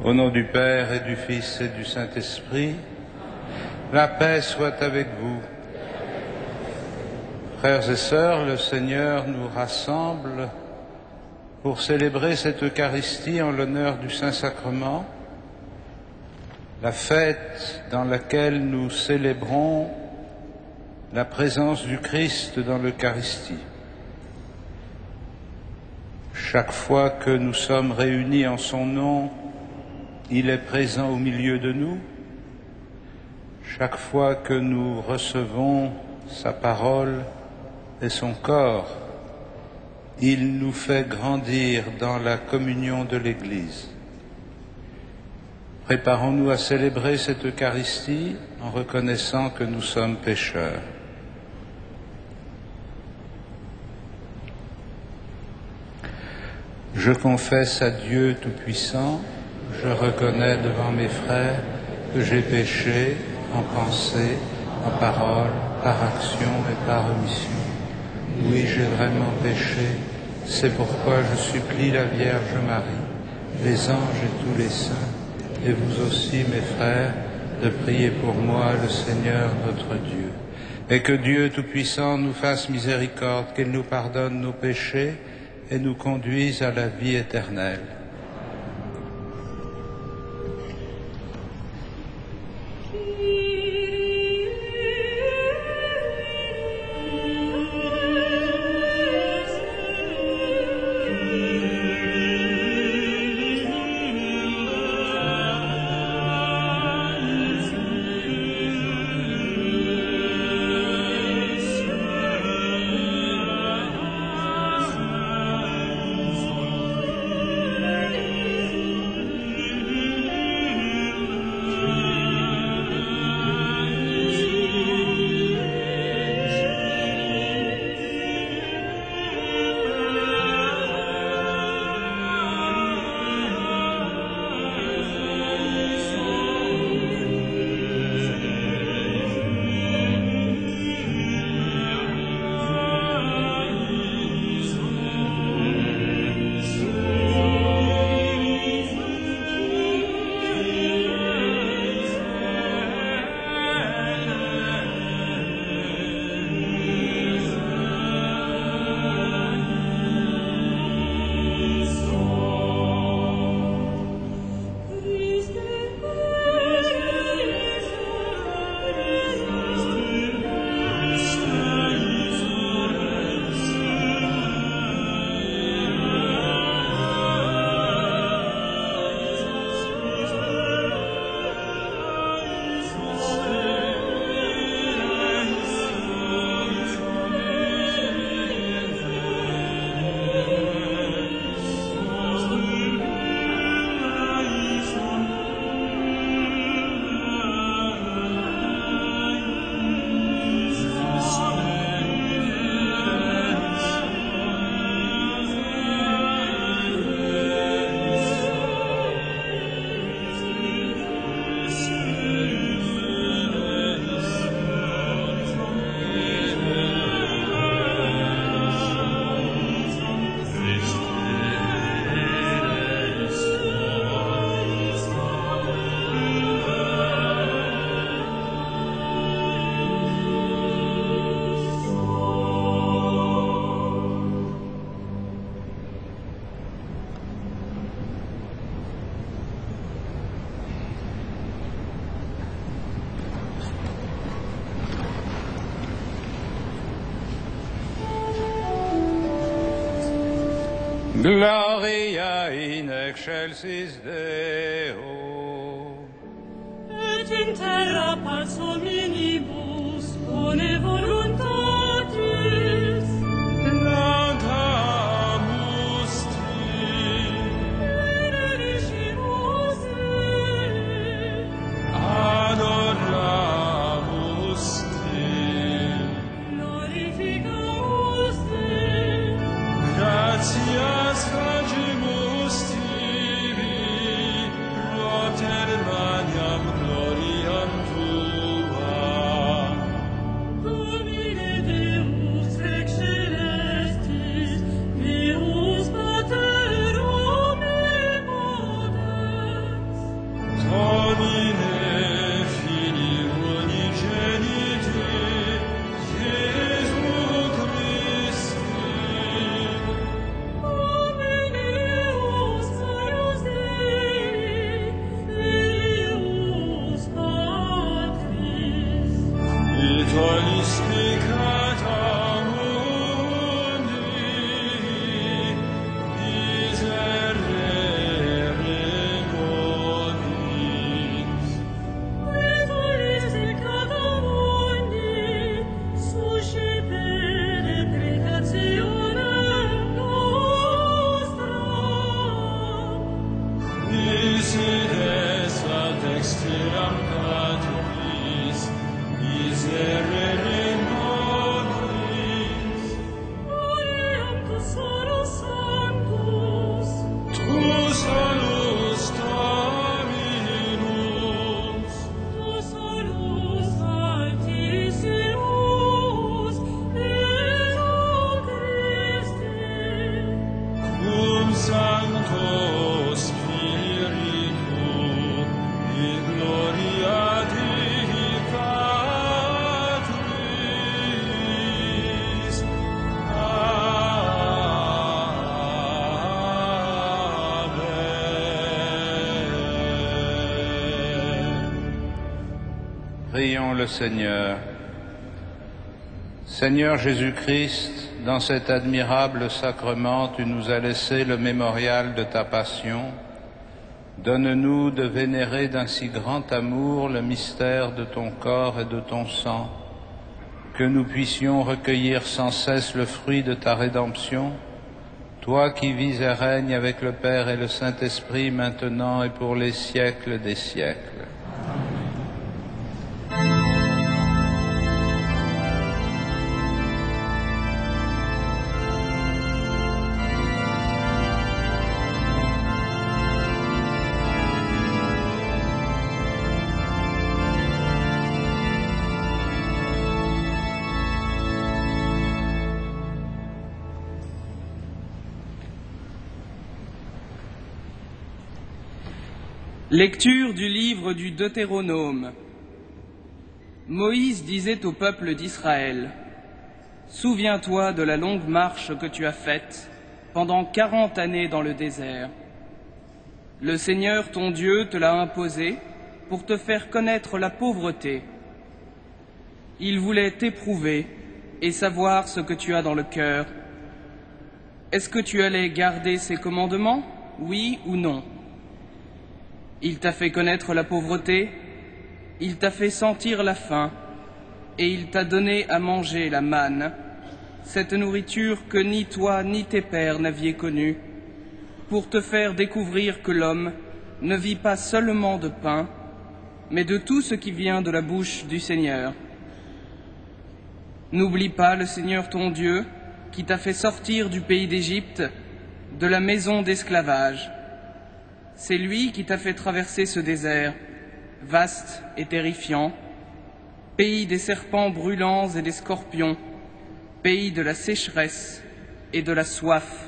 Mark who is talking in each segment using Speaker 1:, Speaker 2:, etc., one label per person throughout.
Speaker 1: Au nom du Père et du Fils et du Saint-Esprit, la paix soit avec vous. Frères et sœurs, le Seigneur nous rassemble pour célébrer cette Eucharistie en l'honneur du Saint-Sacrement, la fête dans laquelle nous célébrons la présence du Christ dans l'Eucharistie. Chaque fois que nous sommes réunis en son nom, il est présent au milieu de nous. Chaque fois que nous recevons sa parole et son corps, il nous fait grandir dans la communion de l'Église. Préparons-nous à célébrer cette Eucharistie en reconnaissant que nous sommes pécheurs. Je confesse à Dieu Tout-Puissant, je reconnais devant mes frères que j'ai péché en pensée, en parole, par action et par omission. Oui, j'ai vraiment péché, c'est pourquoi je supplie la Vierge Marie, les anges et tous les saints, et vous aussi, mes frères, de prier pour moi, le Seigneur notre Dieu. Et que Dieu Tout-Puissant nous fasse miséricorde, qu'il nous pardonne nos péchés et nous conduise à la vie éternelle. Gloria in excelsis Deo.
Speaker 2: Et in terra pars hominibus, bone voluntatis.
Speaker 3: Laudamus Te.
Speaker 2: Benedicimus Te.
Speaker 3: Adoramus Te.
Speaker 2: Glorificamus Te.
Speaker 3: Gratias facimus Tibi, proter magnam gloriam Tua.
Speaker 2: Domine Deus ex celestis, Deus Pater omnipotens,
Speaker 3: Sancto Spiritu, in gloria Dei Patris. Amen.
Speaker 1: Prions le Seigneur. Seigneur Jésus-Christ, dans cet admirable sacrement, tu nous as laissé le mémorial de ta passion. Donne-nous de vénérer d'un si grand amour le mystère de ton corps et de ton sang, que nous puissions recueillir sans cesse le fruit de ta rédemption, toi qui vis et règnes avec le Père et le Saint-Esprit maintenant et pour les siècles des siècles.
Speaker 4: Lecture du livre du Deutéronome. Moïse disait au peuple d'Israël : Souviens-toi de la longue marche que tu as faite pendant 40 années dans le désert. Le Seigneur ton Dieu te l'a imposé pour te faire connaître la pauvreté. Il voulait t'éprouver et savoir ce que tu as dans le cœur. Est-ce que tu allais garder ses commandements, oui ou non ? Il t'a fait connaître la pauvreté, il t'a fait sentir la faim, et il t'a donné à manger la manne, cette nourriture que ni toi ni tes pères n'aviez connue, pour te faire découvrir que l'homme ne vit pas seulement de pain, mais de tout ce qui vient de la bouche du Seigneur. N'oublie pas le Seigneur ton Dieu, qui t'a fait sortir du pays d'Égypte, de la maison d'esclavage. C'est lui qui t'a fait traverser ce désert, vaste et terrifiant, pays des serpents brûlants et des scorpions, pays de la sécheresse et de la soif.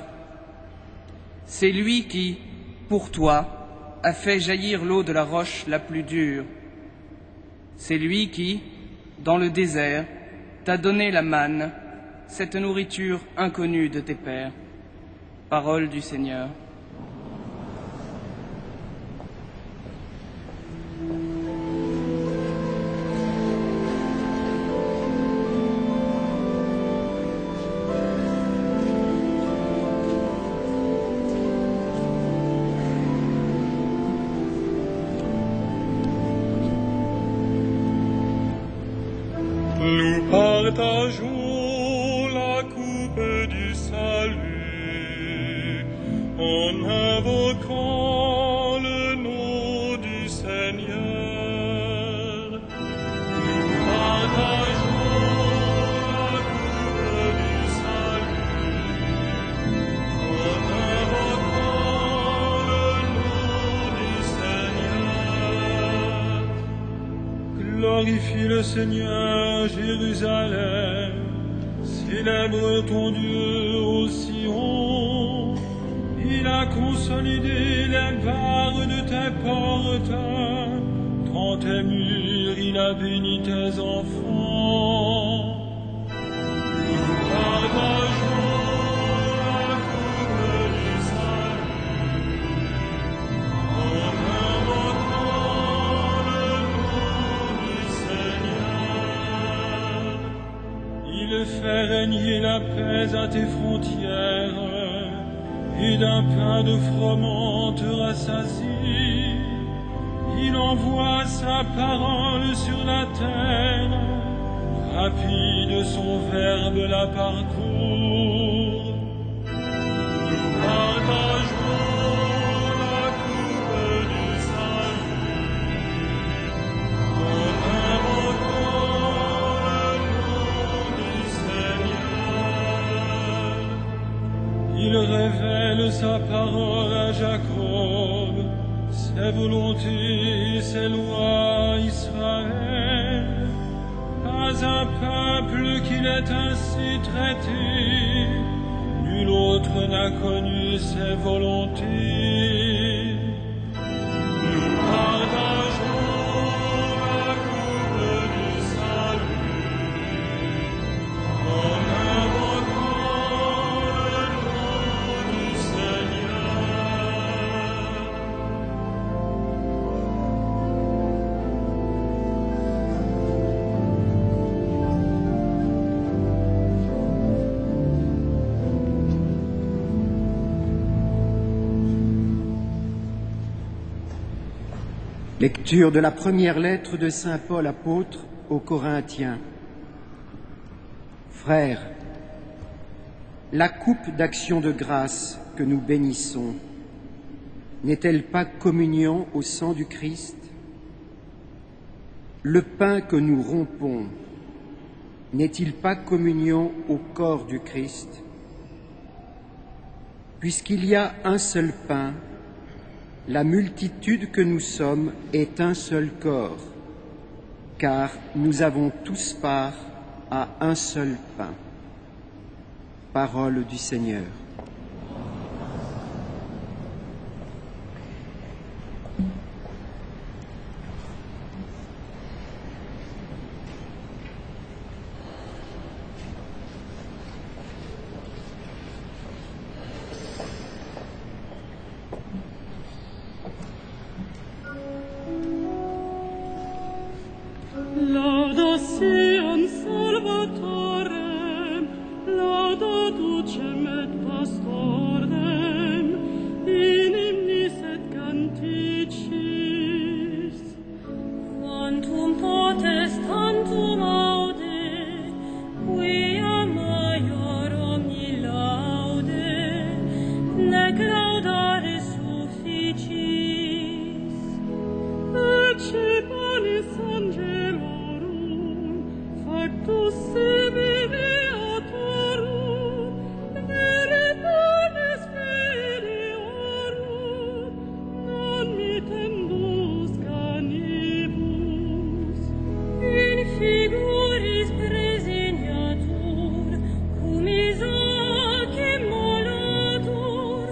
Speaker 4: C'est lui qui, pour toi, a fait jaillir l'eau de la roche la plus dure. C'est lui qui, dans le désert, t'a donné la manne, cette nourriture inconnue de tes pères. Parole du Seigneur.
Speaker 3: Nous partageons la coupe du salut en invoquant le nom du Seigneur. Nous partageons la coupe du salut en invoquant le nom du Seigneur. Glorifie le Seigneur, Jérusalem, célèbre ton Dieu au Sion. Il a consolidé les barres de tes portes, dans tes murs il a béni tes enfants. Nous partageons la coupe du salut en invoquant le nom du Seigneur. Il fait régner la paix à tes frontières, et d'un pain de froment te rassasie. Il envoie sa parole sur la terre, rapide son verbe la parcourt. Nous partageons la coupe du salut en invoquant le nom du Seigneur. Il révèle sa parole à Jacob, ses volontés, ses lois, Israël. Pas un peuple qu'il ait ainsi traité, nul autre autre n'a connu ses volontés. Nous partageons la coupe du salut, en invoquant le nom du Seigneur.
Speaker 5: Lecture de la première lettre de saint Paul apôtre aux Corinthiens. Frères, la coupe d'action de grâce que nous bénissons n'est-elle pas communion au sang du Christ? Le pain que nous rompons n'est-il pas communion au corps du Christ? Puisqu'il y a un seul pain, la multitude que nous sommes est un seul corps, car nous avons tous part à un seul pain. Parole du Seigneur.
Speaker 2: Laudacion Salvatorem, lauda ducem et pastorem, in hymnis et canticis. Quantum potest tantum aude, quia maior omni laude, nec laudare sufficis. Ecce panis angelorum, factus sibi beatorum, vere panis filiorum, non mitendus canibus. In figuris preseniatur, cum Isaac immolatur,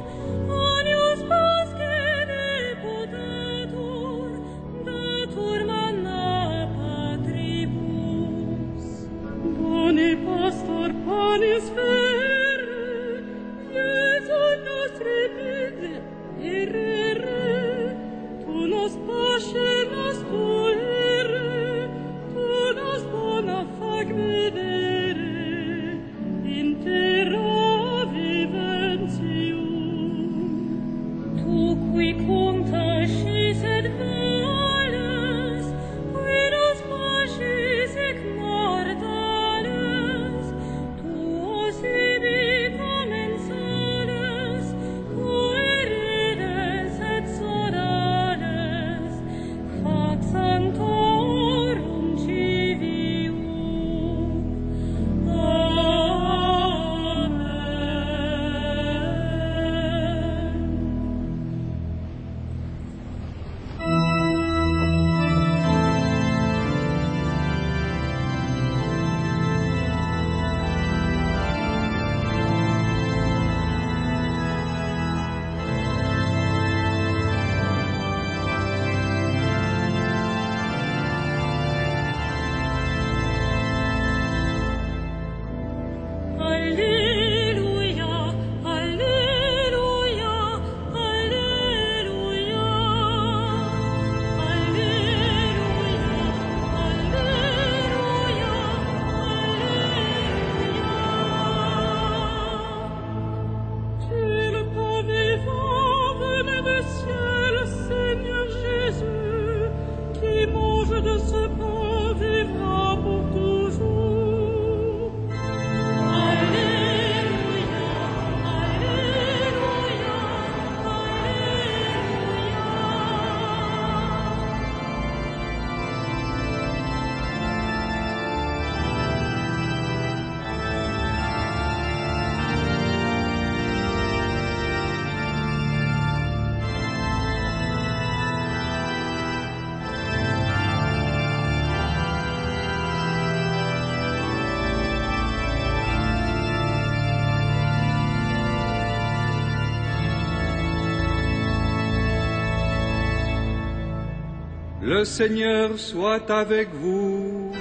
Speaker 3: Le Seigneur soit avec vous.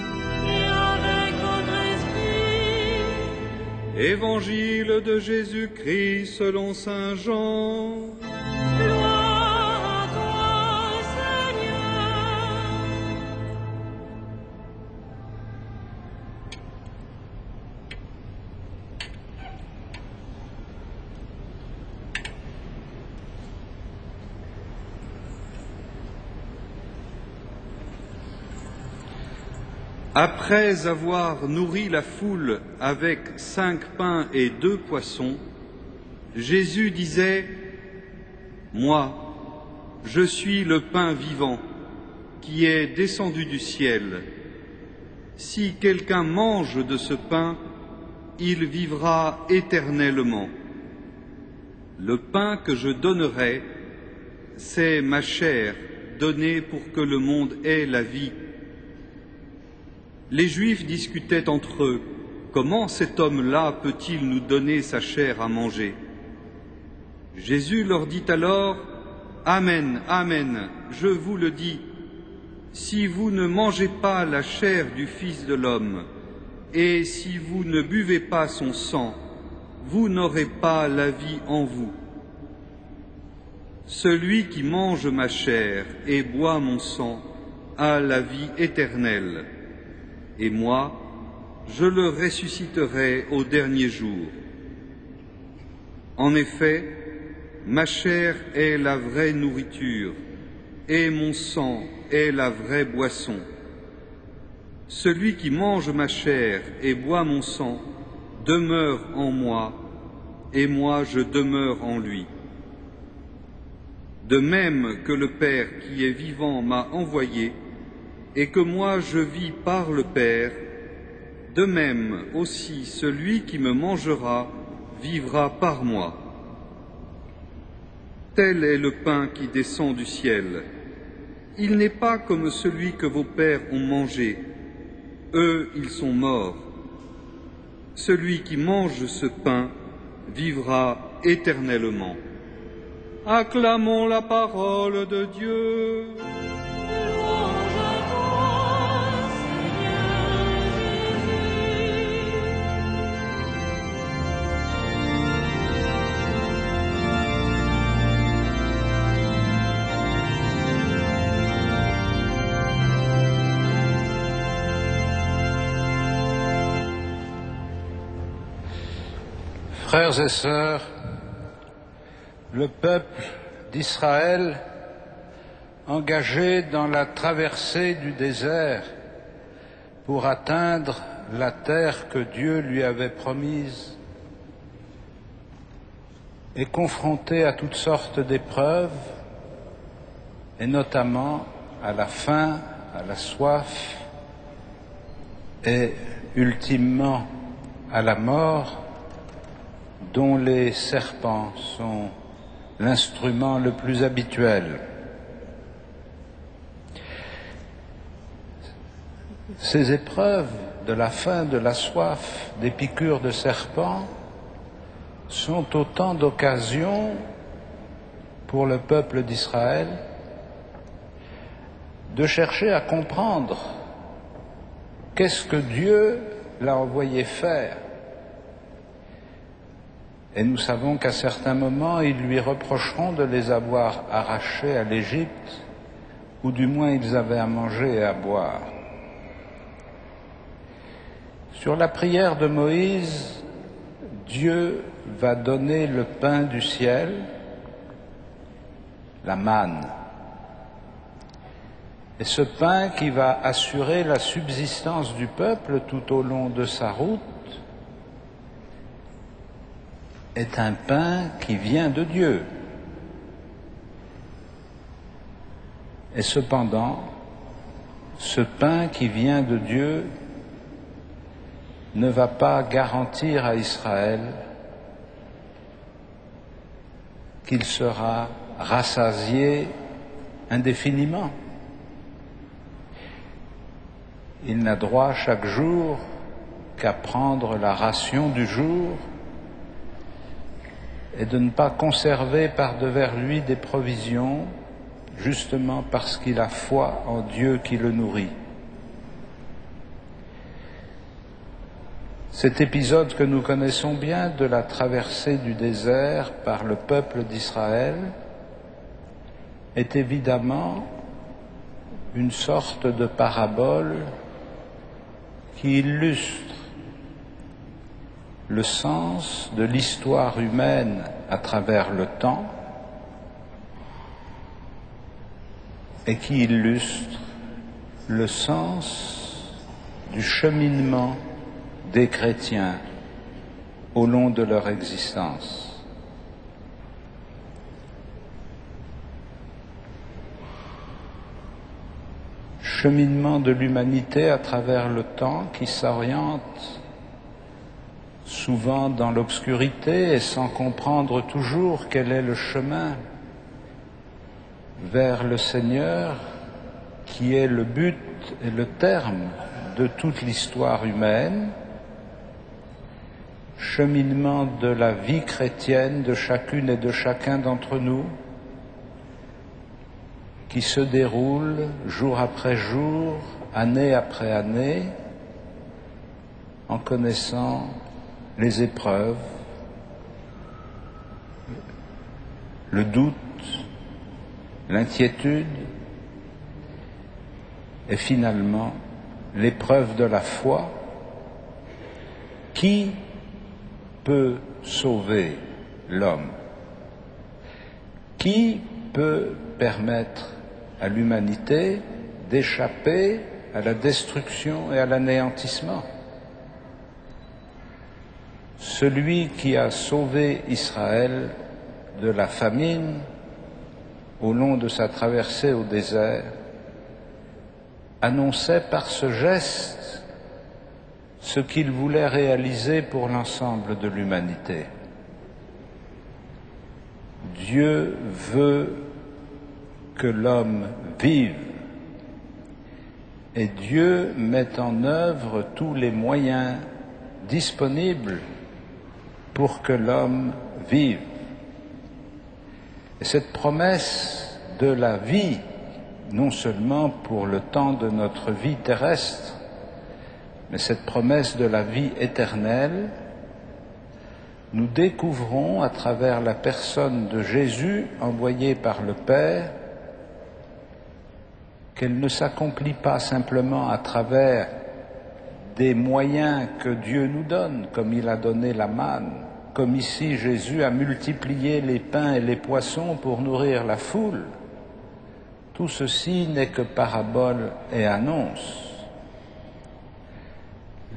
Speaker 2: Et avec votre esprit.
Speaker 3: Évangile de Jésus-Christ selon saint Jean.
Speaker 2: Gloire à toi, Seigneur.
Speaker 3: Après avoir nourri la foule avec 5 pains et 2 poissons, Jésus disait : « Moi, je suis le pain vivant qui est descendu du ciel. Si quelqu'un mange de ce pain, il vivra éternellement. Le pain que je donnerai, c'est ma chair donnée pour que le monde ait la vie. » Les Juifs discutaient entre eux : comment cet homme-là peut-il nous donner sa chair à manger ? Jésus leur dit alors : Amen, amen, je vous le dis, si vous ne mangez pas la chair du Fils de l'homme, et si vous ne buvez pas son sang, vous n'aurez pas la vie en vous. Celui qui mange ma chair et boit mon sang a la vie éternelle, et moi, je le ressusciterai au dernier jour. En effet, ma chair est la vraie nourriture, et mon sang est la vraie boisson. Celui qui mange ma chair et boit mon sang demeure en moi, et moi je demeure en lui. De même que le Père qui est vivant m'a envoyé, et que moi je vis par le Père, de même aussi celui qui me mangera vivra par moi. Tel est le pain qui descend du ciel. Il n'est pas comme celui que vos pères ont mangé. Eux, ils sont morts. Celui qui mange ce pain vivra éternellement. Acclamons la parole de Dieu.
Speaker 2: Louange à toi, Seigneur Jésus.
Speaker 1: Frères et sœurs, le peuple d'Israël, engagé dans la traversée du désert pour atteindre la terre que Dieu lui avait promise, est confronté à toutes sortes d'épreuves, et notamment à la faim, à la soif, et ultimement à la mort, dont les serpents sont l'instrument le plus habituel. Ces épreuves de la faim, de la soif, des piqûres de serpents sont autant d'occasions pour le peuple d'Israël de chercher à comprendre qu'est-ce que Dieu l'a envoyé faire. Et nous savons qu'à certains moments, ils lui reprocheront de les avoir arrachés à l'Égypte, ou du moins ils avaient à manger et à boire. Sur la prière de Moïse, Dieu va donner le pain du ciel, la manne. Et ce pain qui va assurer la subsistance du peuple tout au long de sa route est un pain qui vient de Dieu. Et cependant, ce pain qui vient de Dieu ne va pas garantir à Israël qu'il sera rassasié indéfiniment. Il n'a droit chaque jour qu'à prendre la ration du jour et de ne pas conserver par devers lui des provisions justement parce qu'il a foi en Dieu qui le nourrit. Cet épisode que nous connaissons bien de la traversée du désert par le peuple d'Israël est évidemment une sorte de parabole qui illustre le sens de l'histoire humaine à travers le temps et qui illustre le sens du cheminement des chrétiens au long de leur existence. Cheminement de l'humanité à travers le temps qui s'oriente souvent dans l'obscurité et sans comprendre toujours quel est le chemin vers le Seigneur qui est le but et le terme de toute l'histoire humaine, cheminement de la vie chrétienne de chacune et de chacun d'entre nous, qui se déroule jour après jour, année après année, en connaissant les épreuves, le doute, l'inquiétude et finalement l'épreuve de la foi. Qui peut sauver l'homme? Qui peut permettre à l'humanité d'échapper à la destruction et à l'anéantissement? Celui qui a sauvé Israël de la famine au long de sa traversée au désert annonçait par ce geste ce qu'il voulait réaliser pour l'ensemble de l'humanité. Dieu veut que l'homme vive et Dieu met en œuvre tous les moyens disponibles pour que l'homme vive. Et cette promesse de la vie, non seulement pour le temps de notre vie terrestre, mais cette promesse de la vie éternelle, nous découvrons à travers la personne de Jésus envoyé par le Père qu'elle ne s'accomplit pas simplement à travers des moyens que Dieu nous donne, comme il a donné la manne, comme ici Jésus a multiplié les pains et les poissons pour nourrir la foule. Tout ceci n'est que parabole et annonce.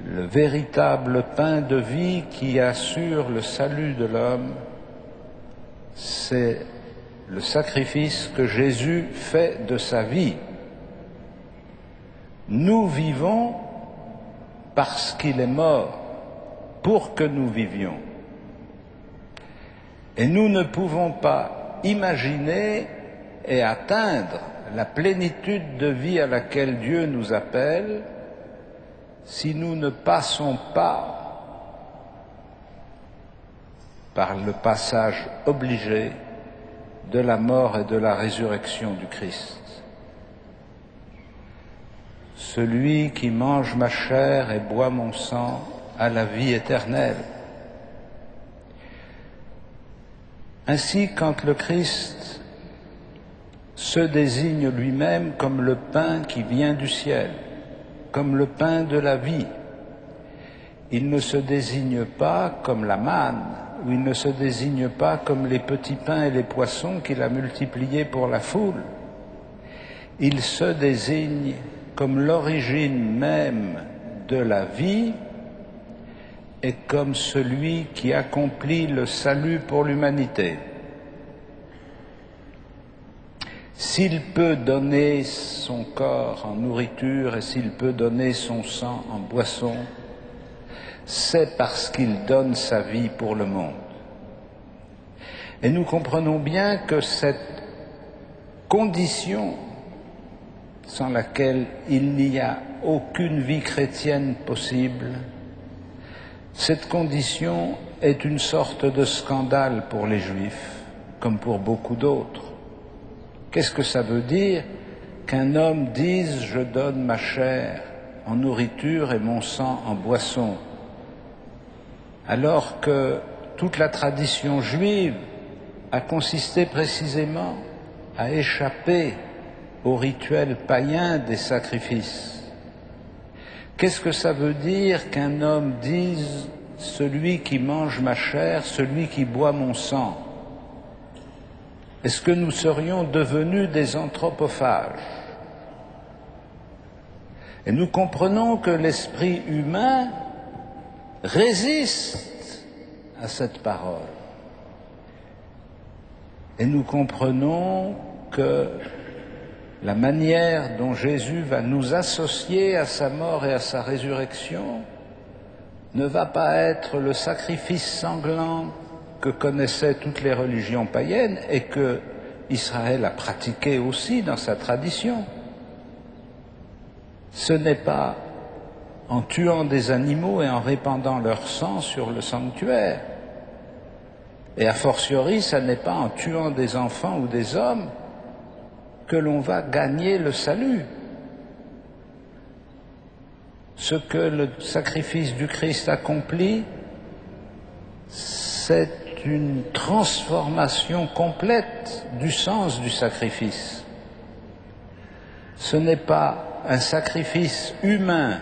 Speaker 1: Le véritable pain de vie qui assure le salut de l'homme, c'est le sacrifice que Jésus fait de sa vie. Nous vivons parce qu'il est mort pour que nous vivions. Et nous ne pouvons pas imaginer et atteindre la plénitude de vie à laquelle Dieu nous appelle si nous ne passons pas par le passage obligé de la mort et de la résurrection du Christ. Celui qui mange ma chair et boit mon sang a la vie éternelle. Ainsi, quand le Christ se désigne lui-même comme le pain qui vient du ciel, comme le pain de la vie, il ne se désigne pas comme la manne, ou il ne se désigne pas comme les petits pains et les poissons qu'il a multipliés pour la foule. Il se désigne comme l'origine même de la vie et comme celui qui accomplit le salut pour l'humanité. S'il peut donner son corps en nourriture et s'il peut donner son sang en boisson, c'est parce qu'il donne sa vie pour le monde. Et nous comprenons bien que cette condition sans laquelle il n'y a aucune vie chrétienne possible, cette condition est une sorte de scandale pour les Juifs, comme pour beaucoup d'autres. Qu'est-ce que ça veut dire qu'un homme dise « je donne ma chair en nourriture et mon sang en boisson », alors que toute la tradition juive a consisté précisément à échapper au rituel païen des sacrifices? Qu'est-ce que ça veut dire qu'un homme dise « celui qui mange ma chair, celui qui boit mon sang » ? Est-ce que nous serions devenus des anthropophages? Et nous comprenons que l'esprit humain résiste à cette parole. Et nous comprenons que la manière dont Jésus va nous associer à sa mort et à sa résurrection ne va pas être le sacrifice sanglant que connaissaient toutes les religions païennes et que Israël a pratiqué aussi dans sa tradition. Ce n'est pas en tuant des animaux et en répandant leur sang sur le sanctuaire. Et a fortiori, ce n'est pas en tuant des enfants ou des hommes que l'on va gagner le salut. Ce que le sacrifice du Christ accomplit, c'est une transformation complète du sens du sacrifice. Ce n'est pas un sacrifice humain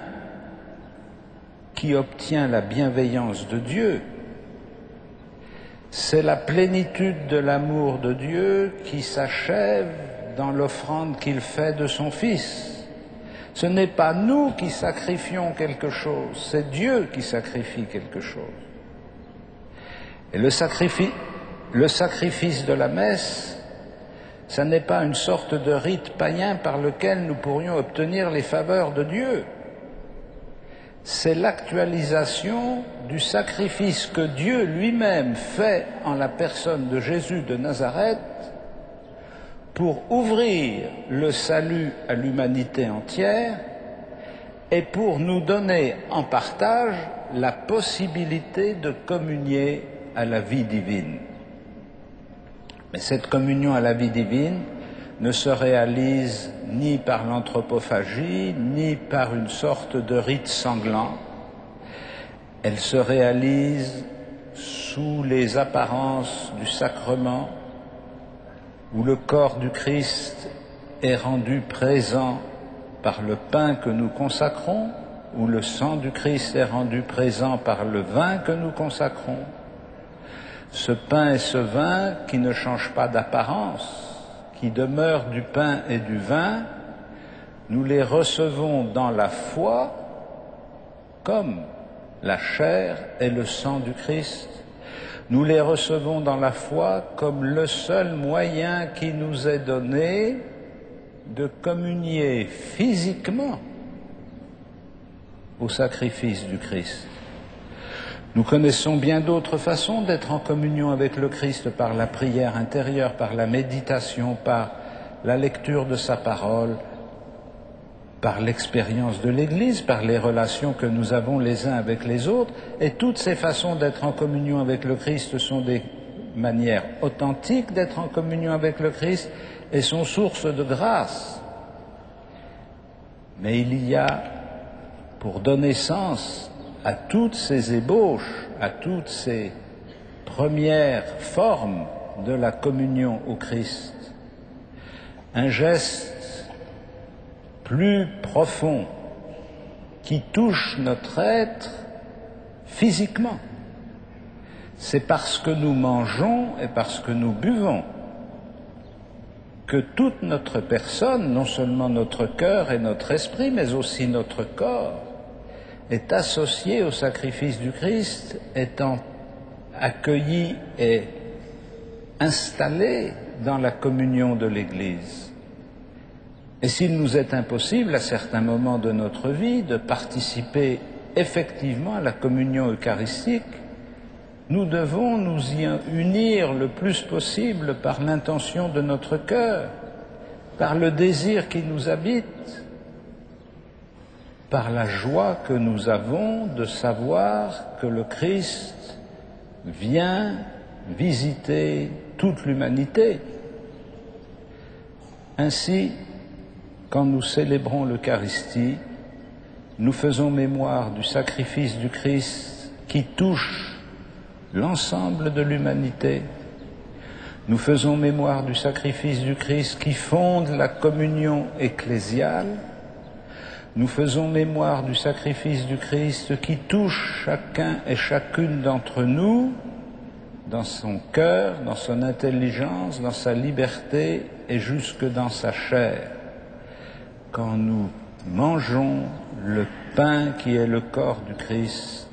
Speaker 1: qui obtient la bienveillance de Dieu, c'est la plénitude de l'amour de Dieu qui s'achève dans l'offrande qu'il fait de son Fils. Ce n'est pas nous qui sacrifions quelque chose, c'est Dieu qui sacrifie quelque chose. Et le sacrifice de la messe, ce n'est pas une sorte de rite païen par lequel nous pourrions obtenir les faveurs de Dieu. C'est l'actualisation du sacrifice que Dieu lui-même fait en la personne de Jésus de Nazareth pour ouvrir le salut à l'humanité entière et pour nous donner en partage la possibilité de communier à la vie divine. Mais cette communion à la vie divine ne se réalise ni par l'anthropophagie, ni par une sorte de rite sanglant. Elle se réalise sous les apparences du sacrement, où le corps du Christ est rendu présent par le pain que nous consacrons, où le sang du Christ est rendu présent par le vin que nous consacrons. Ce pain et ce vin qui ne changent pas d'apparence, qui demeurent du pain et du vin, nous les recevons dans la foi comme la chair et le sang du Christ. Nous les recevons dans la foi comme le seul moyen qui nous est donné de communier physiquement au sacrifice du Christ. Nous connaissons bien d'autres façons d'être en communion avec le Christ, par la prière intérieure, par la méditation, par la lecture de sa parole, par l'expérience de l'Église, par les relations que nous avons les uns avec les autres. Et toutes ces façons d'être en communion avec le Christ sont des manières authentiques d'être en communion avec le Christ et sont source de grâce. Mais il y a, pour donner sens à toutes ces ébauches, à toutes ces premières formes de la communion au Christ, un geste plus profond qui touche notre être physiquement. C'est parce que nous mangeons et parce que nous buvons que toute notre personne, non seulement notre cœur et notre esprit, mais aussi notre corps, est associé au sacrifice du Christ, étant accueilli et installé dans la communion de l'Église. Et s'il nous est impossible, à certains moments de notre vie, de participer effectivement à la communion eucharistique, nous devons nous y unir le plus possible par l'intention de notre cœur, par le désir qui nous habite, par la joie que nous avons de savoir que le Christ vient visiter toute l'humanité. Ainsi, quand nous célébrons l'Eucharistie, nous faisons mémoire du sacrifice du Christ qui touche l'ensemble de l'humanité. Nous faisons mémoire du sacrifice du Christ qui fonde la communion ecclésiale. Nous faisons mémoire du sacrifice du Christ qui touche chacun et chacune d'entre nous dans son cœur, dans son intelligence, dans sa liberté et jusque dans sa chair. Quand nous mangeons le pain qui est le corps du Christ,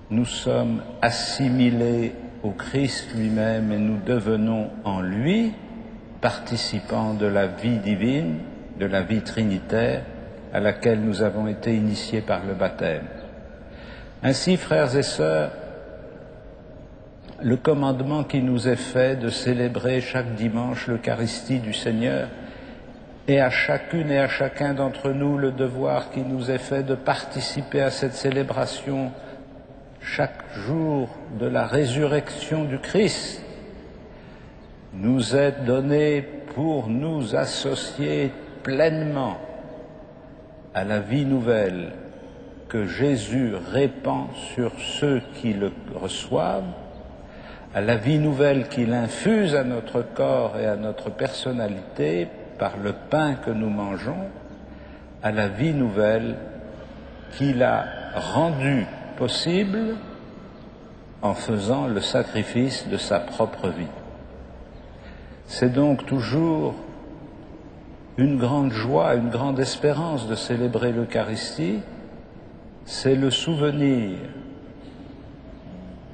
Speaker 1: nous sommes assimilés au Christ lui-même et nous devenons en lui participants de la vie divine, de la vie trinitaire à laquelle nous avons été initiés par le baptême. Ainsi, frères et sœurs, le commandement qui nous est fait de célébrer chaque dimanche l'Eucharistie du Seigneur et à chacune et à chacun d'entre nous le devoir qui nous est fait de participer à cette célébration chaque jour de la résurrection du Christ, nous est donné pour nous associer pleinement à la vie nouvelle que Jésus répand sur ceux qui le reçoivent, à la vie nouvelle qu'il infuse à notre corps et à notre personnalité par le pain que nous mangeons, à la vie nouvelle qu'il a rendue possible en faisant le sacrifice de sa propre vie. C'est donc toujours une grande joie, une grande espérance de célébrer l'Eucharistie, c'est le souvenir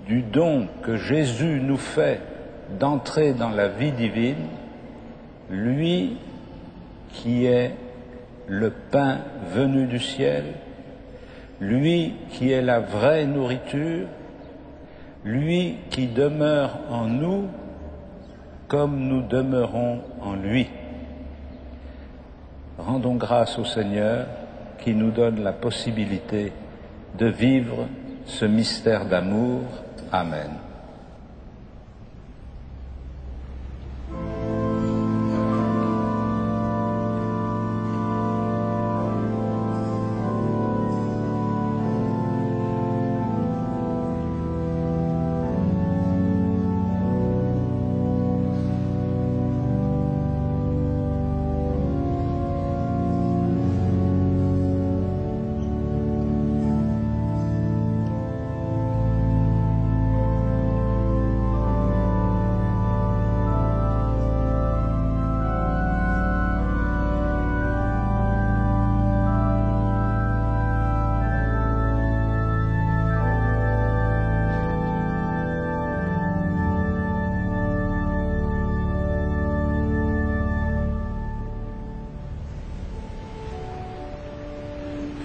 Speaker 1: du don que Jésus nous fait d'entrer dans la vie divine, lui qui est le pain venu du ciel, lui qui est la vraie nourriture, lui qui demeure en nous comme nous demeurons en lui. Rendons grâce au Seigneur qui nous donne la possibilité de vivre ce mystère d'amour. Amen.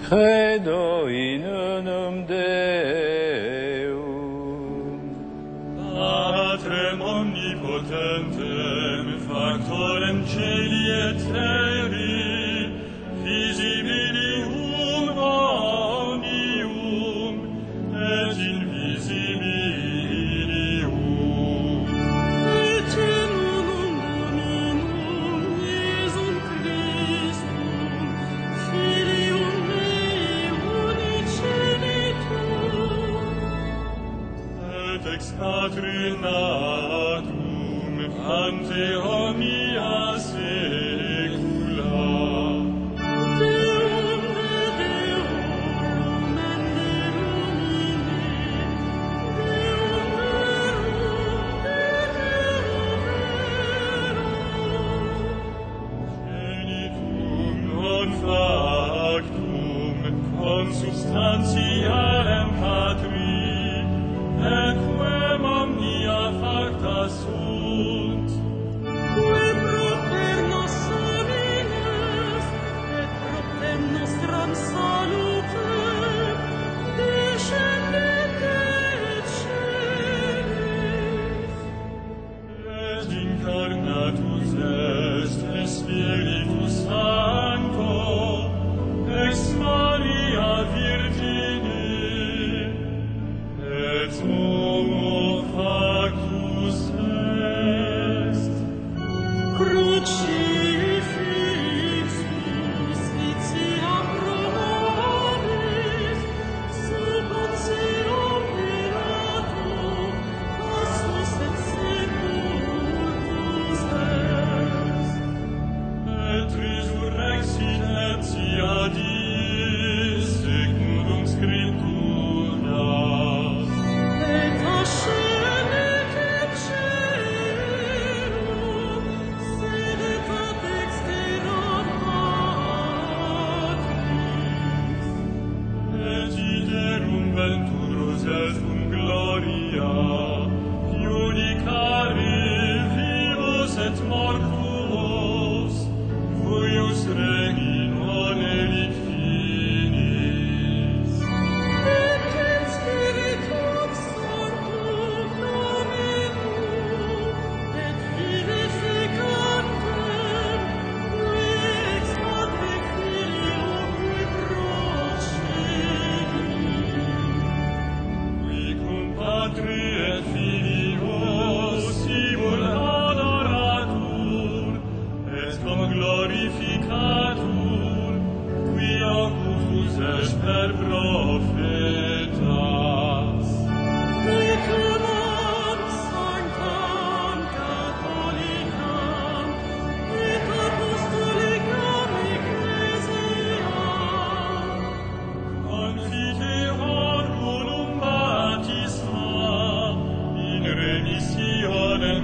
Speaker 1: Credo in unum Deum,
Speaker 2: Patrem omnipotentem, factorem celi et terri, visibilium omnium, et invisibilium. Et in unum Dominum, Iesum Christum, Filium Dei unigenitum, et ex patrinatum ante omnia saecula. Deum de Deum et Deum in Deum verum et Deum verum. Genitum non factum consubstantialem Patri, equem omnia facta sunt, quem propter nos homines et propter nostram salutem descendet et celis, et incarnatus est Spiritus Sancto ex Maria Virgine, et homo factus est. Crucis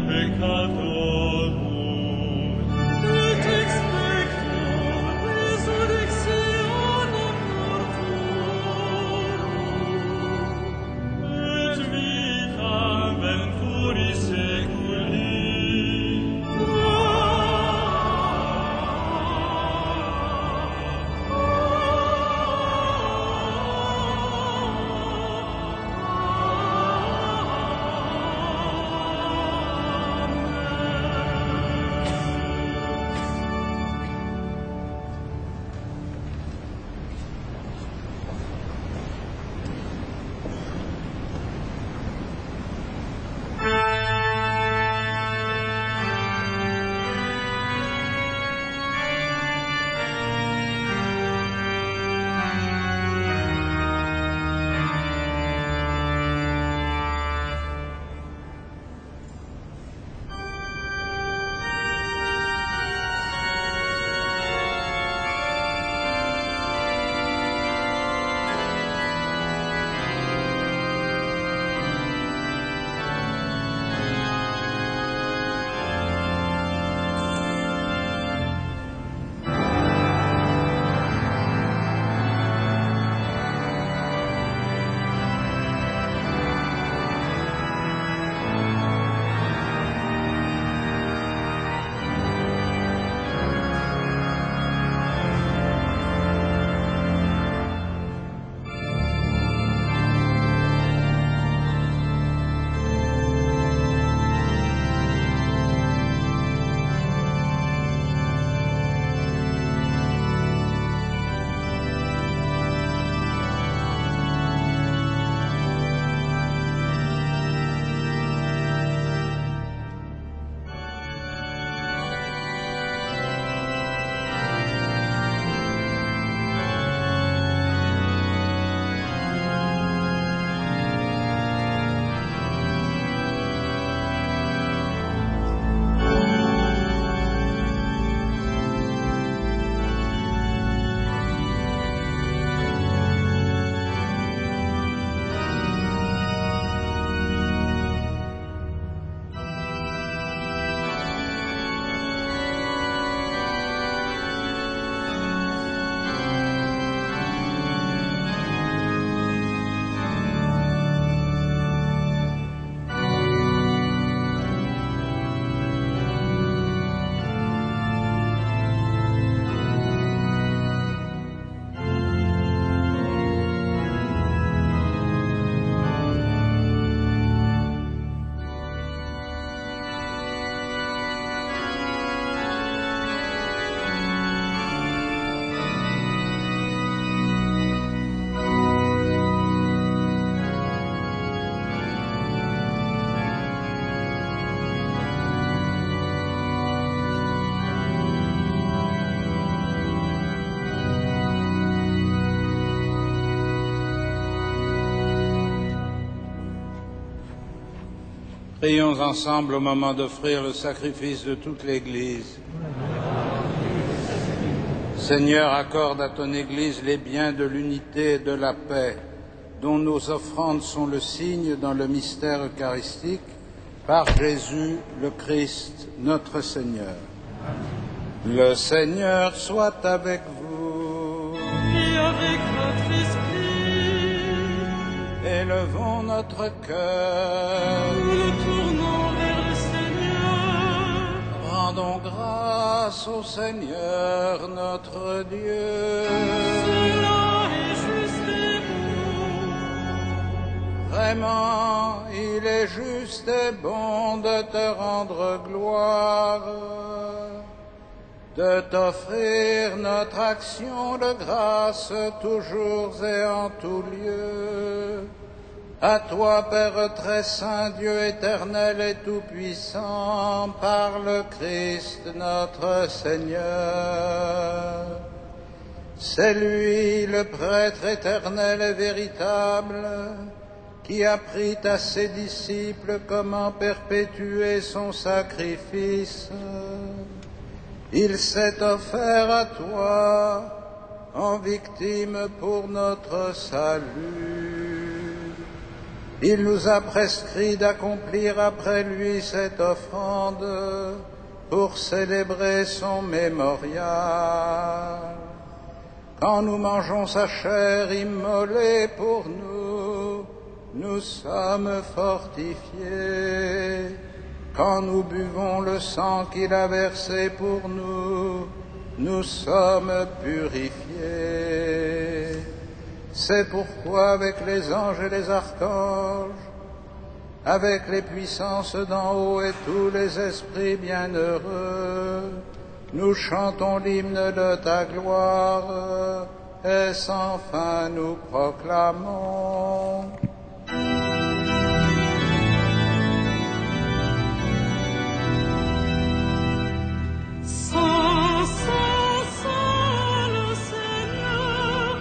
Speaker 2: peccatorul, et expecto resurrectionem mortuorum, et vitam venturi seculi.
Speaker 1: Prions ensemble au moment d'offrir le sacrifice de toute l'Église. Seigneur, accorde à ton Église les biens de l'unité et de la paix, dont nos offrandes sont le signe dans le mystère eucharistique, par Jésus le Christ, notre Seigneur. Le Seigneur soit avec vous.
Speaker 2: Et avec votre esprit.
Speaker 1: Élevons notre cœur.
Speaker 2: Nous le tournons vers le Seigneur.
Speaker 1: Rendons grâce au Seigneur notre Dieu.
Speaker 2: Cela est juste et bon.
Speaker 1: Vraiment, il est juste et bon de te rendre gloire, de t'offrir notre action de grâce toujours et en tout lieu. À toi, Père très saint, Dieu éternel et tout-puissant, par le Christ notre Seigneur. C'est lui, le prêtre éternel et véritable, qui apprit à ses disciples comment perpétuer son sacrifice. Il s'est offert à toi en victime pour notre salut. Il nous a prescrit d'accomplir après lui cette offrande pour célébrer son mémorial. Quand nous mangeons sa chair immolée pour nous, nous sommes fortifiés. Quand nous buvons le sang qu'il a versé pour nous, nous sommes purifiés. C'est pourquoi avec les anges et les archanges, avec les puissances d'en haut et tous les esprits bienheureux, nous chantons l'hymne de ta gloire et sans fin nous proclamons.
Speaker 2: Saint, Saint, Saint, le Seigneur,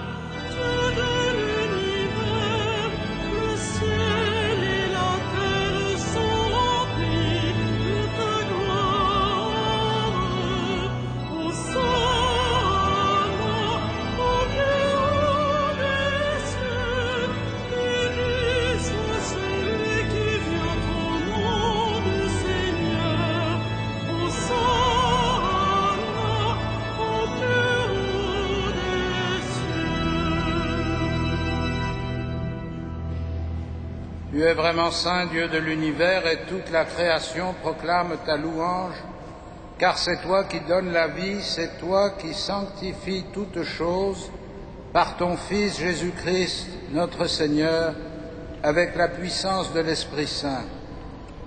Speaker 2: Dieu de l'univers, le ciel et la terre sont remplis de ta gloire. Hosanna au plus haut des cieux, béni soit celui qui vient au nom du Seigneur. Hosanna au plus haut des cieux.
Speaker 1: Tu es vraiment saint, Dieu de l'univers, et toute la création proclame ta louange, car c'est toi qui donnes la vie, c'est toi qui sanctifies toutes choses par ton Fils Jésus-Christ, notre Seigneur, avec la puissance de l'Esprit Saint.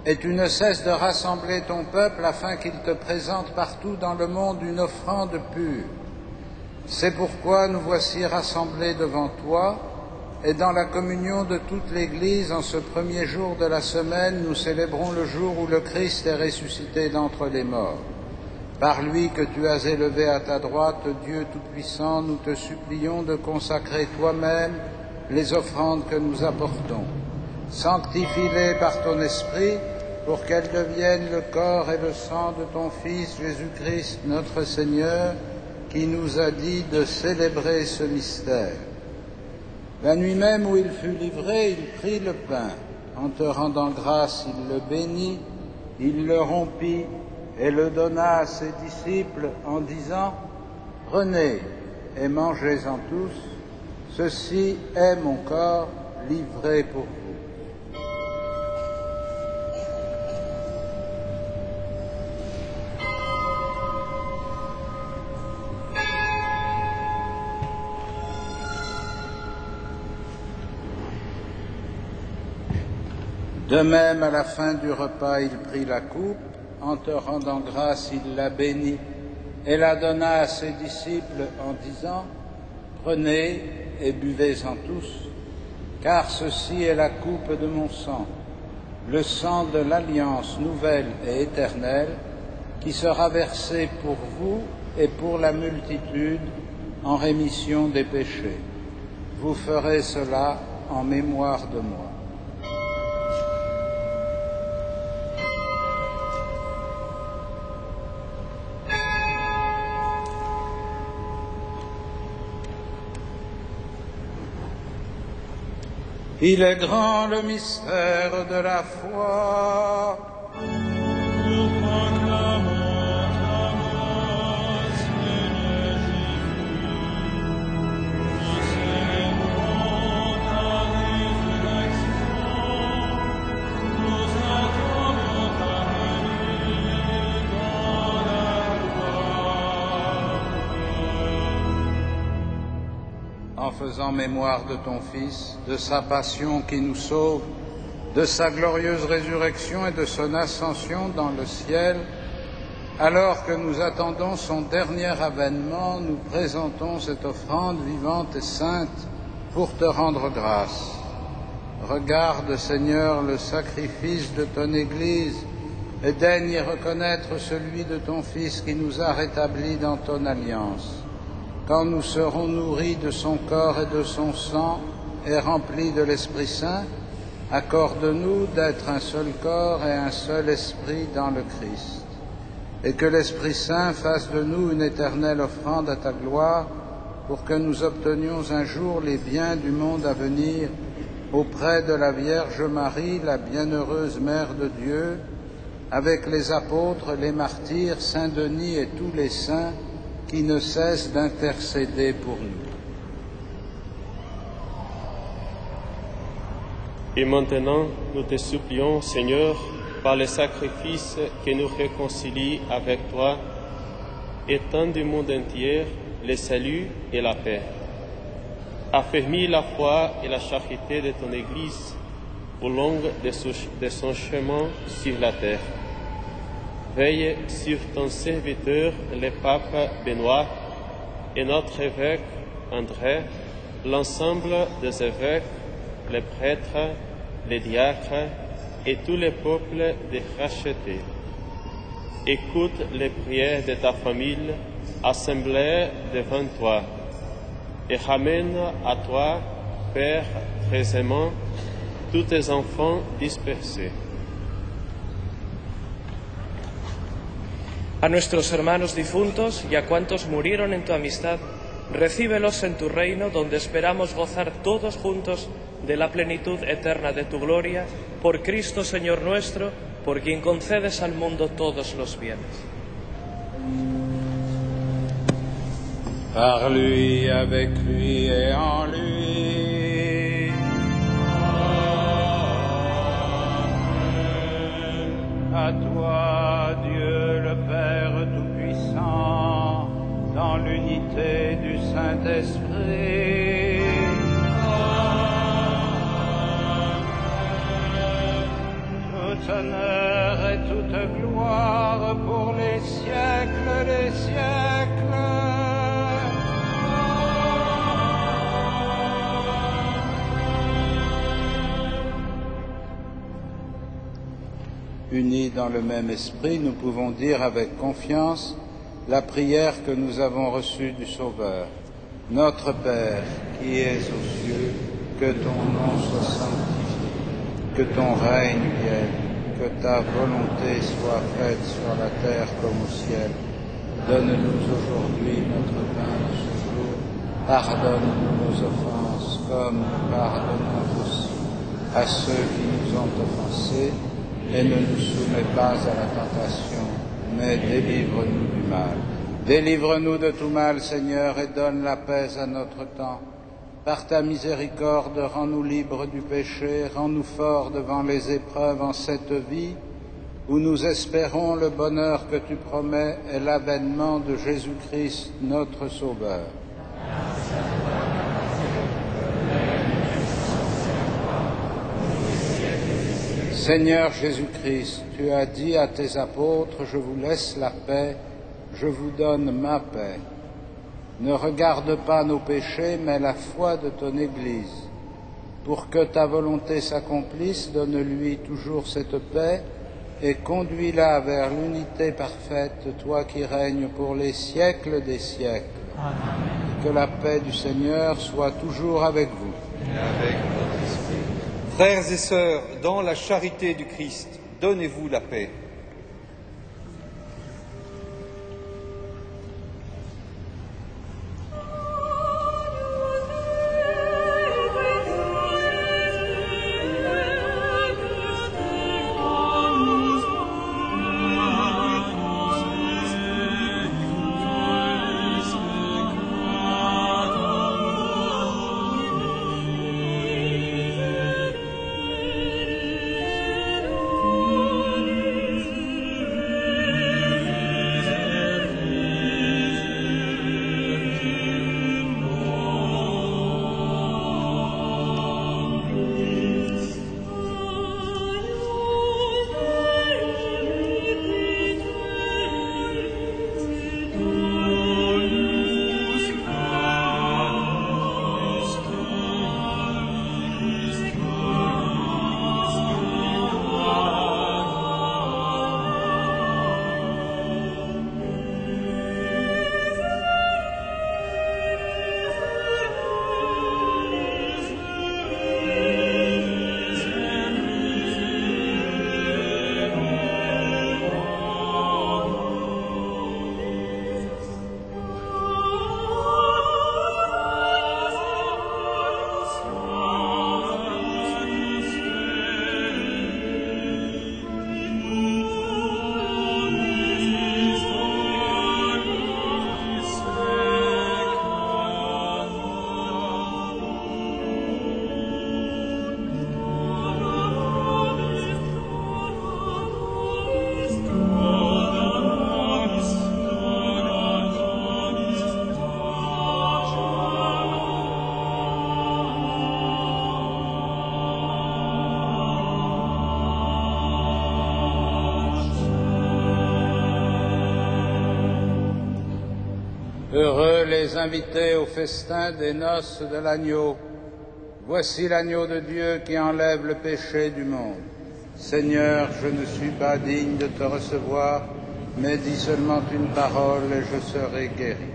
Speaker 1: Et tu ne cesses de rassembler ton peuple afin qu'il te présente partout dans le monde une offrande pure. C'est pourquoi nous voici rassemblés devant toi, et dans la communion de toute l'Église, en ce premier jour de la semaine, nous célébrons le jour où le Christ est ressuscité d'entre les morts. Par lui que tu as élevé à ta droite, Dieu Tout-Puissant, nous te supplions de consacrer toi-même les offrandes que nous apportons. Sanctifie-les par ton Esprit, pour qu'elles deviennent le corps et le sang de ton Fils Jésus-Christ, notre Seigneur, qui nous a dit de célébrer ce mystère. La nuit même où il fut livré, il prit le pain. En te rendant grâce, il le bénit, il le rompit et le donna à ses disciples en disant : « Prenez et mangez-en tous, ceci est mon corps livré pour vous. » De même, à la fin du repas, il prit la coupe, en te rendant grâce, il la bénit et la donna à ses disciples en disant : « Prenez et buvez-en tous, car ceci est la coupe de mon sang, le sang de l'alliance nouvelle et éternelle, qui sera versé pour vous et pour la multitude en rémission des péchés. Vous ferez cela en mémoire de moi. » Il est grand le mystère de la foi.
Speaker 2: Nous proclamons ta mort, Seigneur Jésus. Nous célébrons ta résurrection. Nous attendons ta venue dans la gloire.
Speaker 1: En faisant mémoire de ton Fils, de sa passion qui nous sauve, de sa glorieuse résurrection et de son ascension dans le ciel, alors que nous attendons son dernier avènement, nous présentons cette offrande vivante et sainte pour te rendre grâce. Regarde, Seigneur, le sacrifice de ton Église et daigne y reconnaître celui de ton Fils qui nous a rétablis dans ton alliance. Quand nous serons nourris de son corps et de son sang et remplis de l'Esprit Saint, accorde-nous d'être un seul corps et un seul esprit dans le Christ, et que l'Esprit Saint fasse de nous une éternelle offrande à ta gloire, pour que nous obtenions un jour les biens du monde à venir, auprès de la Vierge Marie, la bienheureuse Mère de Dieu, avec les apôtres, les martyrs, Saint Denis et tous les saints qui ne cessent d'intercéder pour nous.
Speaker 6: Et maintenant, nous te supplions, Seigneur, par le sacrifice qui nous réconcilie avec toi, étends du monde entier le salut et la paix. Affermis la foi et la charité de ton Église au long de son chemin sur la terre. Veille sur ton serviteur, le pape Benoît, et notre évêque André, l'ensemble des évêques, les prêtres, les diacres et tous les peuples des rachetés. Écoute les prières de ta famille assemblée devant toi et ramène à toi, Père très aimant, tous tes enfants dispersés.
Speaker 7: A nuestros hermanos difuntos y a cuantos murieron en tu amistad, recíbelos en tu reino, donde esperamos gozar todos juntos de la plenitud eterna de tu gloria, por Cristo Señor nuestro, por quien concedes al mundo todos los bienes.
Speaker 1: Par lui, avec lui et en lui. Amen. À toi, Dieu le Père Tout-Puissant, dans l'unité du Saint-Esprit. Tout honneur et toute gloire pour les siècles des siècles. Unis dans le même esprit, nous pouvons dire avec confiance la prière que nous avons reçue du Sauveur. Notre Père, qui es aux cieux, que ton nom soit sanctifié, que ton règne vienne, que ta volonté soit faite sur la terre comme au ciel. Donne-nous aujourd'hui notre pain de ce jour. Pardonne-nous nos offenses, comme nous pardonnons aussi à ceux qui nous ont offensés. Et ne nous soumets pas à la tentation, mais délivre-nous du mal. Délivre-nous de tout mal, Seigneur, et donne la paix à notre temps. Par ta miséricorde, rends-nous libres du péché, rends-nous forts devant les épreuves en cette vie, où nous espérons le bonheur que tu promets et l'avènement de Jésus-Christ, notre Sauveur. Seigneur Jésus-Christ, tu as dit à tes apôtres, je vous laisse la paix, je vous donne ma paix. Ne regarde pas nos péchés, mais la foi de ton Église. Pour que ta volonté s'accomplisse, donne-lui toujours cette paix et conduis-la vers l'unité parfaite, toi qui règnes pour les siècles des siècles. Amen. Et que la paix du Seigneur soit toujours avec vous.
Speaker 3: Et avec votre esprit. Frères et sœurs, dans la charité du Christ, donnez-vous la paix.
Speaker 1: Heureux les invités au festin des noces de l'agneau. Voici l'agneau de Dieu qui enlève le péché du monde. Seigneur, je ne suis pas digne de te recevoir, mais dis seulement une parole et je serai guéri.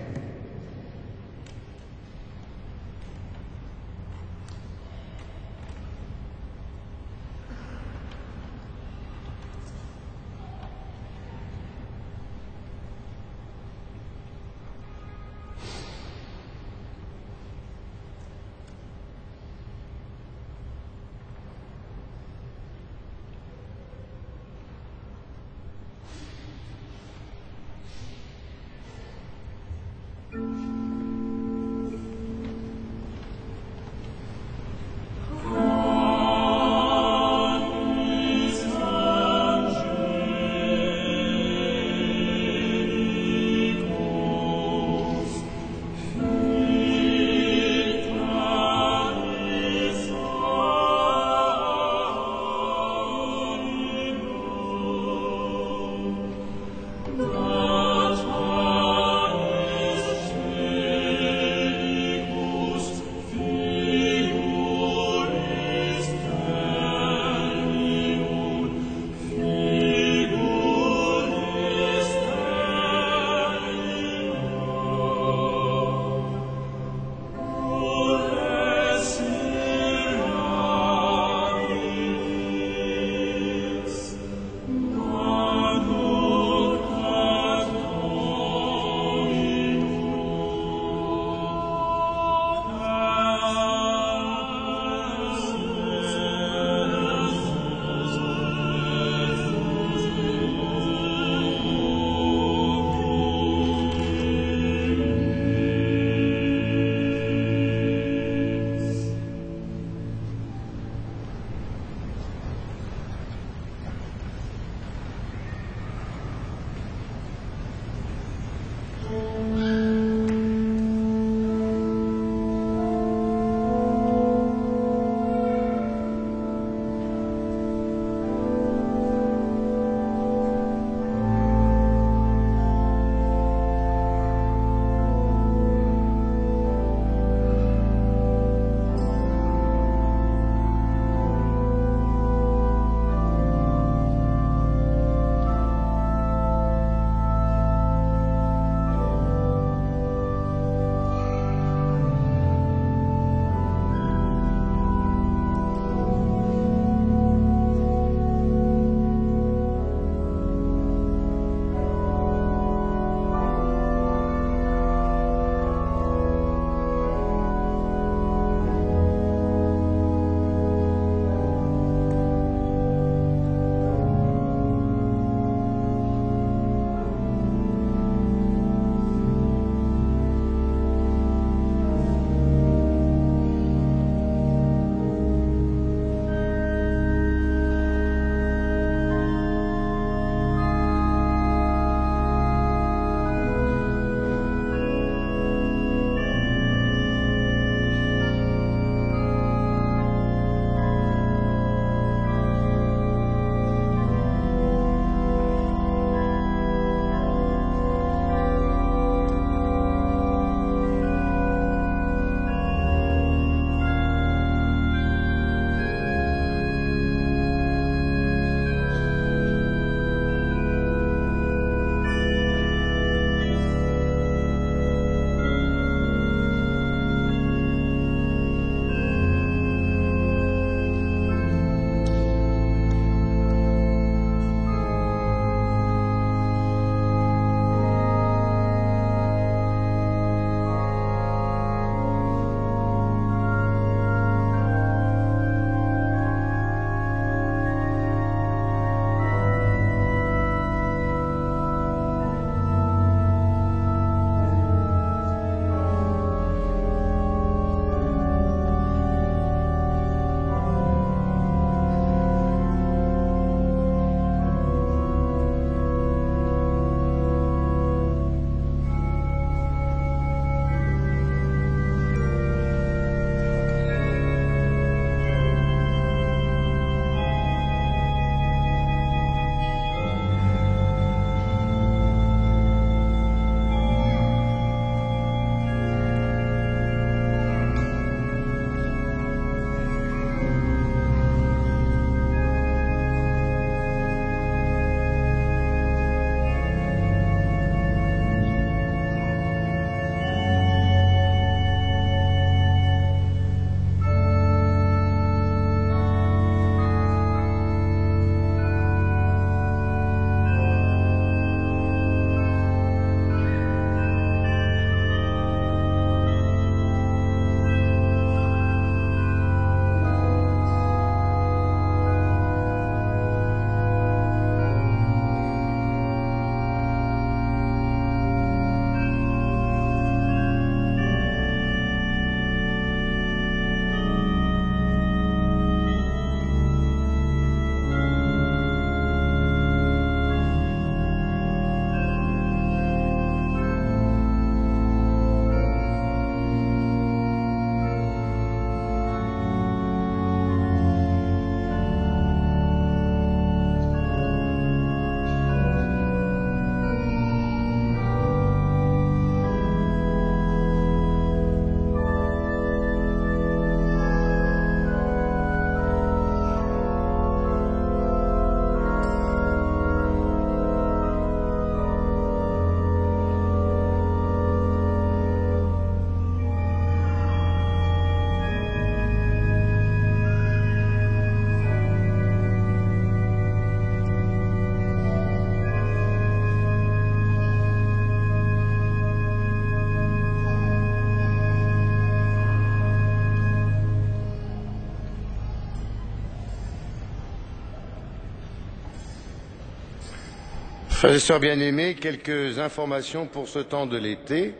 Speaker 8: Frères et sœurs bien-aimés, quelques informations pour ce temps de l'été.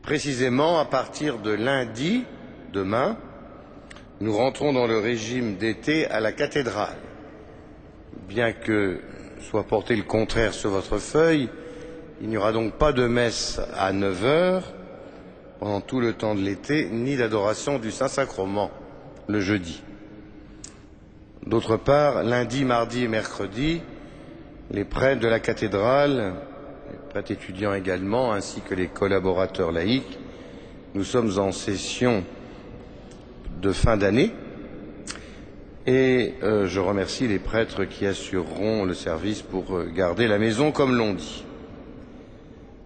Speaker 8: Précisément, à partir de lundi, demain, nous rentrons dans le régime d'été à la cathédrale. Bien que soit porté le contraire sur votre feuille, il n'y aura donc pas de messe à 9 heures pendant tout le temps de l'été, ni d'adoration du Saint-Sacrement le jeudi. D'autre part, lundi, mardi et mercredi, les prêtres de la cathédrale, les prêtres étudiants également, ainsi que les collaborateurs laïcs, nous sommes en session de fin d'année et je remercie les prêtres qui assureront le service pour garder la maison comme l'on dit.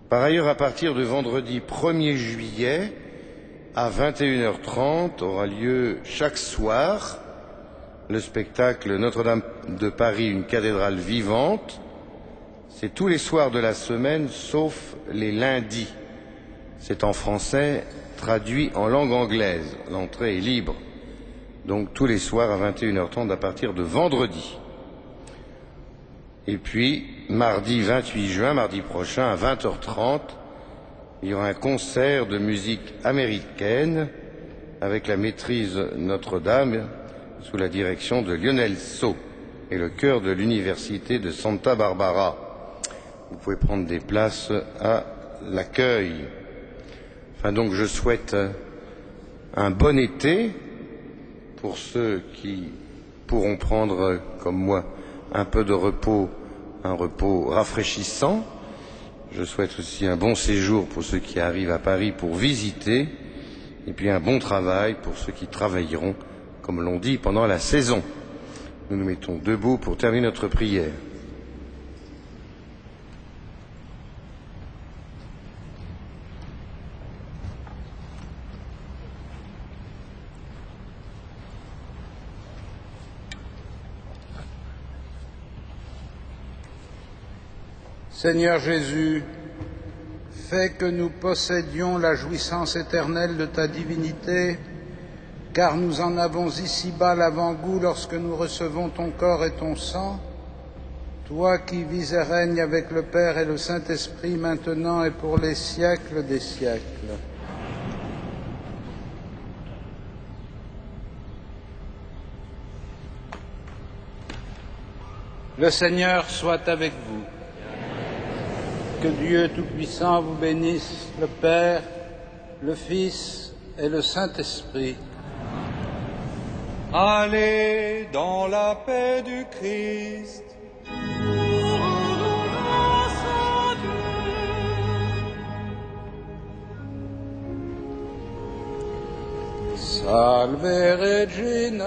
Speaker 8: Par ailleurs, à partir de vendredi 1er juillet, à 21h30, aura lieu chaque soir le spectacle Notre-Dame de Paris, une cathédrale vivante. C'est tous les soirs de la semaine, sauf les lundis. C'est en français, traduit en langue anglaise. L'entrée est libre. Donc tous les soirs à 21h30 à partir de vendredi. Et puis, mardi 28 juin, mardi prochain, à 20h30, il y aura un concert de musique américaine avec la maîtrise Notre-Dame sous la direction de Lionel Sceau et le chœur de l'université de Santa Barbara. Vous pouvez prendre des places à l'accueil. Enfin donc je souhaite un bon été pour ceux qui pourront prendre, comme moi, un peu de repos, un repos rafraîchissant. Je souhaite aussi un bon séjour pour ceux qui arrivent à Paris pour visiter, et puis un bon travail pour ceux qui travailleront, comme l'on dit, pendant la saison. Nous nous mettons debout pour terminer notre prière.
Speaker 1: Seigneur Jésus, fais que nous possédions la jouissance éternelle de ta divinité, car nous en avons ici-bas l'avant-goût lorsque nous recevons ton corps et ton sang, toi qui vis et règnes avec le Père et le Saint-Esprit maintenant et pour les siècles des siècles. Le Seigneur soit avec vous. Que Dieu Tout-Puissant vous bénisse, le Père, le Fils et le Saint-Esprit.
Speaker 3: Allez dans la paix du Christ.
Speaker 1: Salve Regina.